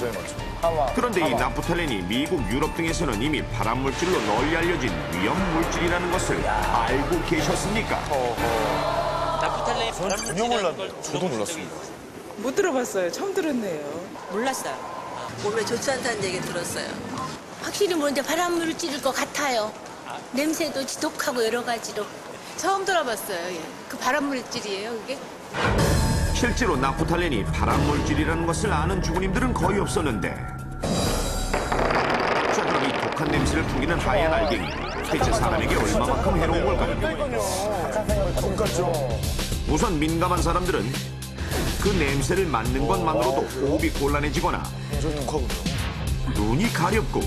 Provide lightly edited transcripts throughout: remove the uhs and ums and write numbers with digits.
굉장히 많죠. 그런데 이 나프탈렌이 미국, 유럽 등에서는 이미 발암물질로 널리 알려진 위험물질이라는 것을 알고 계셨습니까? 나프탈렌 전혀 몰랐네요. 저도 몰랐습니다. 못 들어봤어요. 처음 들었네요. 몰랐어요. 몸에 좋지 않다는 얘기 들었어요. 확실히 모르는데 발암물질일 것 같아요. 냄새도 지독하고 여러 가지로. 처음 들어봤어요. 예. 그 발암물질이에요, 그게? 실제로 나프탈렌이 발암물질이라는 것을 아는 주부님들은 거의 없었는데, 자, 그럼 이 독한 냄새를 풍기는 하얀 알갱이, 대체 사람에게 얼마만큼 해로운 걸까요? 똑같죠. 우선 민감한 사람들은 그 냄새를 맡는 것만으로도 호흡이 곤란해지거나 굉장히 독하군요. 눈이 가렵고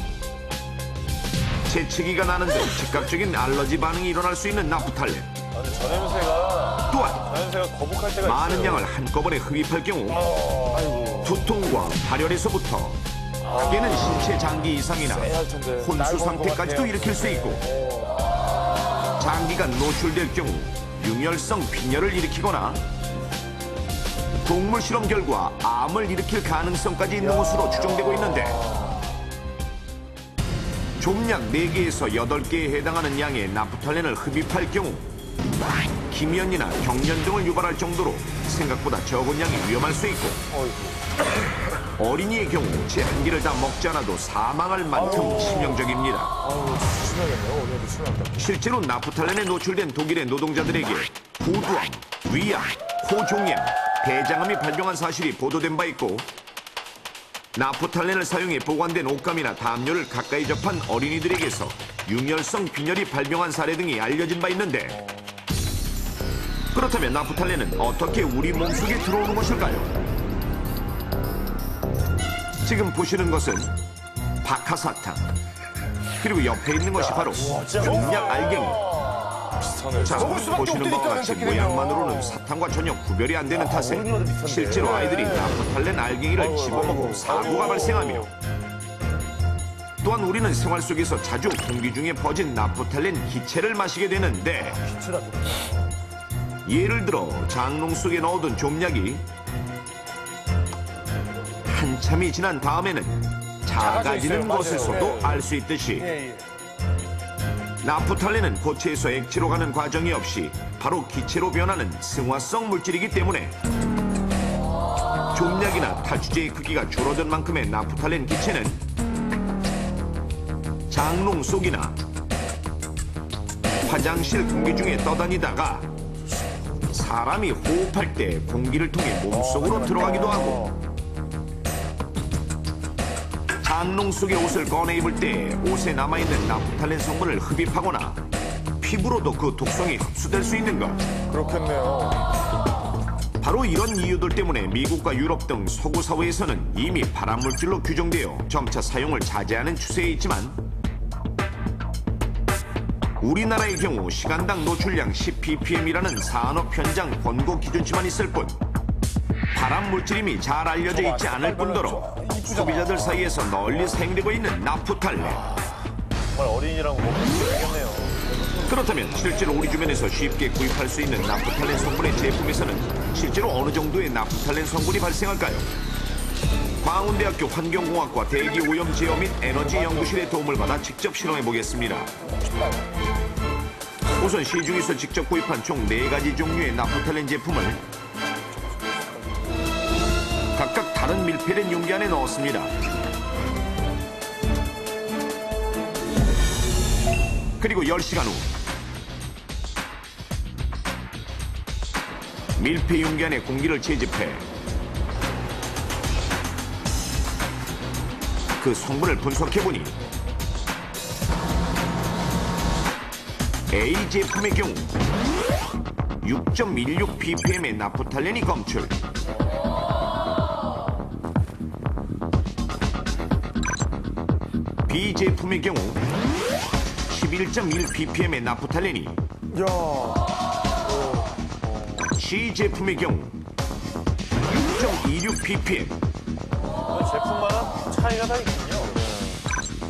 재채기가 나는 등 즉각적인 알러지 반응이 일어날 수 있는 나프탈렌. 저 냄새가 또한 거북할 때가 많은 있어요. 양을 한꺼번에 흡입할 경우 두통과 발열에서부터 크게는 신체 장기 이상이나 쎄할 텐데. 혼수 상태까지도 일으킬 수 있고, 장기간 노출될 경우 융혈성 빈혈을 일으키거나 동물 실험 결과 암을 일으킬 가능성까지 있는 것으로 추정되고 있는데, 좀약 4개에서 8개에 해당하는 양의 나프탈렌을 흡입할 경우 기면이나 경련 등을 유발할 정도로 생각보다 적은 양이 위험할 수 있고, 어린이의 경우 제 한 개를 다 먹지 않아도 사망할 만큼 치명적입니다. 심하겠네요. 어린이도 심합니다. 실제로 나프탈렌에 노출된 독일의 노동자들에게 후두암, 위암, 코종양, 대장암이 발병한 사실이 보도된 바 있고, 나프탈렌을 사용해 보관된 옷감이나 담요를 가까이 접한 어린이들에게서 융혈성 빈혈이 발병한 사례 등이 알려진 바 있는데, 그렇다면 나프탈렌은 어떻게 우리 몸속에 들어오는 것일까요? 지금 보시는 것은 박하사탕, 그리고 옆에 있는 것이 바로 종약 알갱이. 자, 보시는 바와 같이 모양만으로는 사탕과 전혀 구별이 안 되는 탓에 실제로 아이들이 나프탈렌 알갱이를 집어먹고 사고가 발생하며, 또한 우리는 생활 속에서 자주 공기 중에 퍼진 나프탈렌 기체를 마시게 되는데, 예를 들어 장롱 속에 넣어둔 종약이 한참이 지난 다음에는 작아지는 것에서도 알 수 있듯이 나프탈렌은 고체에서 액체로 가는 과정이 없이 바로 기체로 변하는 승화성 물질이기 때문에 종약이나 탈취제의 크기가 줄어든 만큼의 나프탈렌 기체는 장롱 속이나 화장실 공기 중에 떠다니다가 사람이 호흡할 때 공기를 통해 몸속으로 들어가기도 하고, 장롱 속의 옷을 꺼내 입을 때 옷에 남아있는 나프탈렌 성분을 흡입하거나 피부로도 그 독성이 흡수될 수 있는 것. 그렇겠네요. 바로 이런 이유들 때문에 미국과 유럽 등 서구 사회에서는 이미 발암물질로 규정되어 점차 사용을 자제하는 추세에 있지만, 우리나라의 경우 시간당 노출량 10ppm이라는 산업 현장 권고 기준치만 있을 뿐, 발암물질임이 잘 알려져 있지 않을 뿐더러 소비자들 사이에서 널리 사용되고 있는 나프탈렌. 정말 어린이랑 먹을 수 있겠네요. 그렇다면 실제로 우리 주변에서 쉽게 구입할 수 있는 나프탈렌 성분의 제품에서는 실제로 어느 정도의 나프탈렌 성분이 발생할까요? 광운대학교 환경공학과 대기오염 제어 및 에너지 연구실의 도움을 받아 직접 실험해 보겠습니다. 우선 시중에서 직접 구입한 총 4가지 종류의 나프탈렌 제품을 각각 다른 밀폐된 용기 안에 넣었습니다. 그리고 10시간 후 밀폐 용기 안에 공기를 채집해 그 성분을 분석해보니 A 제품의 경우 6.16ppm의 나프탈렌이 검출, B 제품의 경우 11.1ppm의 나프탈렌이, C 제품의 경우 6.26ppm, 제품마다 차이가 다 있군요.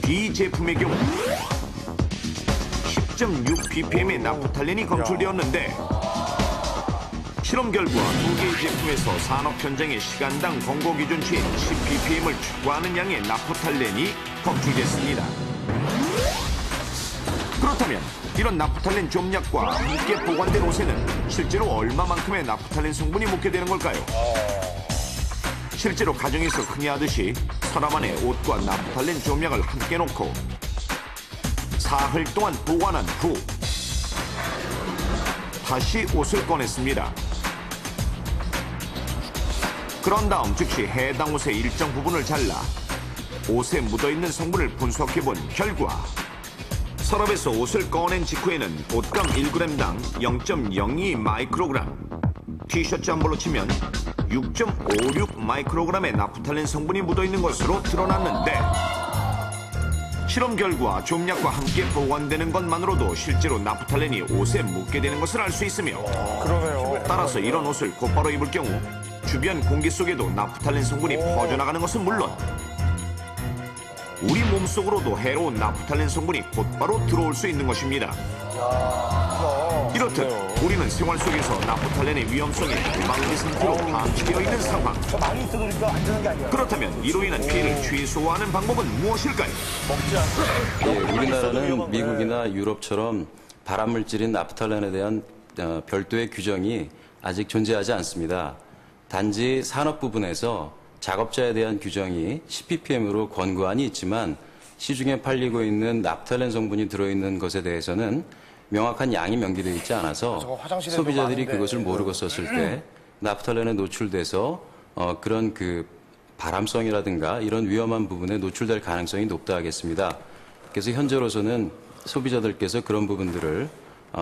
D 제품의 경우 10.6ppm의 나프탈렌이 검출되었는데, 실험 결과 두 개의 제품에서 산업 현장의 시간당 권고 기준치인 10ppm을 추구하는 양의 나프탈렌이 검출됐습니다. 그렇다면 이런 나프탈렌 좀약과 함께 보관된 옷에는 실제로 얼마만큼의 나프탈렌 성분이 묻게 되는 걸까요? 실제로 가정에서 흔히 하듯이 서랍 안에 옷과 나프탈렌 좀약을 함께 놓고 사흘 동안 보관한 후 다시 옷을 꺼냈습니다. 그런 다음 즉시 해당 옷의 일정 부분을 잘라 옷에 묻어있는 성분을 분석해본 결과 서랍에서 옷을 꺼낸 직후에는 옷감 1g당 0.02 마이크로그램, 티셔츠 한 벌로 치면 6.56 마이크로그램의 나프탈렌 성분이 묻어있는 것으로 드러났는데 실험 결과 좀약과 함께 보관되는 것만으로도 실제로 나프탈렌이 옷에 묻게 되는 것을 알 수 있으며 그러네요. 따라서 이런 옷을 곧바로 입을 경우 주변 공기 속에도 나프탈렌 성분이 퍼져나가는 것은 물론 우리 몸속으로도 해로운 나프탈렌 성분이 곧바로 들어올 수 있는 것입니다. 이렇듯 우리는 생활 속에서 나프탈렌의 위험성이 무방비 상태로 감지되어 있는 상황. 그렇다면 이로 인한 피해를 최소화하는 방법은 무엇일까요? 예, 우리나라는 미국이나 유럽처럼 발암물질인 나프탈렌에 대한 별도의 규정이 아직 존재하지 않습니다. 단지 산업 부분에서 작업자에 대한 규정이 10ppm으로 권고안이 있지만 시중에 팔리고 있는 나프탈렌 성분이 들어있는 것에 대해서는 명확한 양이 명기되어 있지 않아서 소비자들이 그것을 모르고 썼을 때 나프탈렌에 노출돼서 그런 그 발암성이라든가 이런 위험한 부분에 노출될 가능성이 높다 하겠습니다. 그래서 현재로서는 소비자들께서 그런 부분들을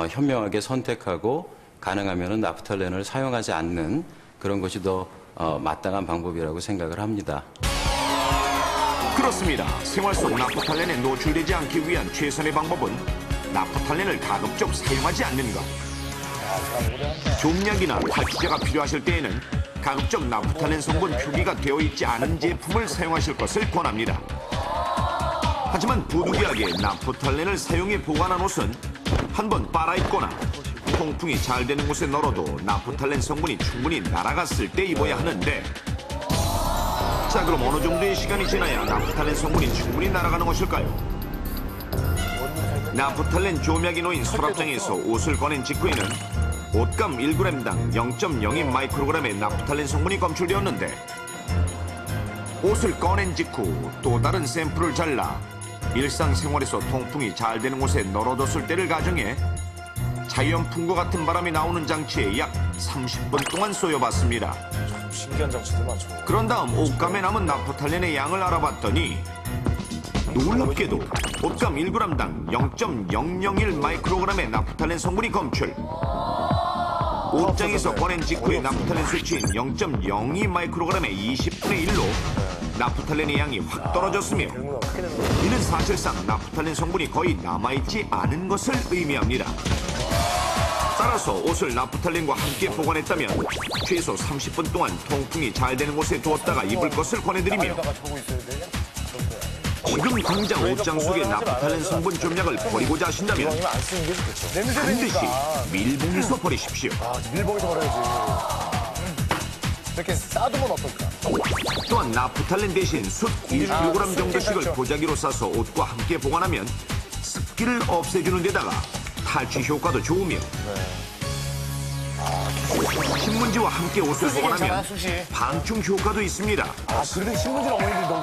현명하게 선택하고 가능하면 나프탈렌을 사용하지 않는 그런 것이 더 마땅한 방법이라고 생각을 합니다. 그렇습니다. 생활 속 나프탈렌에 노출되지 않기 위한 최선의 방법은 나프탈렌을 가급적 사용하지 않는 것. 좀약이나 탈취제가 필요하실 때에는 가급적 나프탈렌 성분 표기가 되어 있지 않은 제품을 사용하실 것을 권합니다. 하지만 부득이하게 나프탈렌을 사용해 보관한 옷은 한번 빨아입거나 통풍이 잘 되는 곳에 널어도 나프탈렌 성분이 충분히 날아갔을 때 입어야 하는데 자, 그럼 어느 정도의 시간이 지나야 나프탈렌 성분이 충분히 날아가는 것일까요? 나프탈렌 조약이 놓인 서랍장에서 옷을 꺼낸 직후에는 옷감 1g당 0.02 마이크로그램의 나프탈렌 성분이 검출되었는데 옷을 꺼낸 직후 또 다른 샘플을 잘라 일상생활에서 통풍이 잘 되는 곳에 널어뒀을 때를 가정해 자연풍과 같은 바람이 나오는 장치에 약 30분 동안 쏘여봤습니다. 신기한 장치들 많죠. 그런 다음 옷감에 남은 나프탈렌의 양을 알아봤더니 놀랍게도 옷감 1g당 0.001 마이크로그램의 나프탈렌 성분이 검출. 옷장에서 꺼낸 직후의 나프탈렌 수치인 0.02 마이크로그램의 20분의 1로 나프탈렌의 양이 확 떨어졌으며 이는 사실상 나프탈렌 성분이 거의 남아있지 않은 것을 의미합니다. 따라서 옷을 나프탈렌과 함께 보관했다면 최소 30분 동안 통풍이 잘 되는 곳에 두었다가 입을 것을 권해드리며 지금 당장 옷장 속에 나프탈렌 성분 좀약을 버리고자 하신다면 반드시 밀봉해서 버리십시오. 밀봉에서 버려야지. 이렇게 싸두면 어떨까? 또한 나프탈렌 대신 숯 1kg 정도씩을 보자기로 싸서 옷과 함께 보관하면 습기를 없애주는 데다가 탈취 효과도 좋으며 신문지와 함께 옷을 보관하면 방충 효과도 있습니다. 그래도 신문지는 어머니들이 너무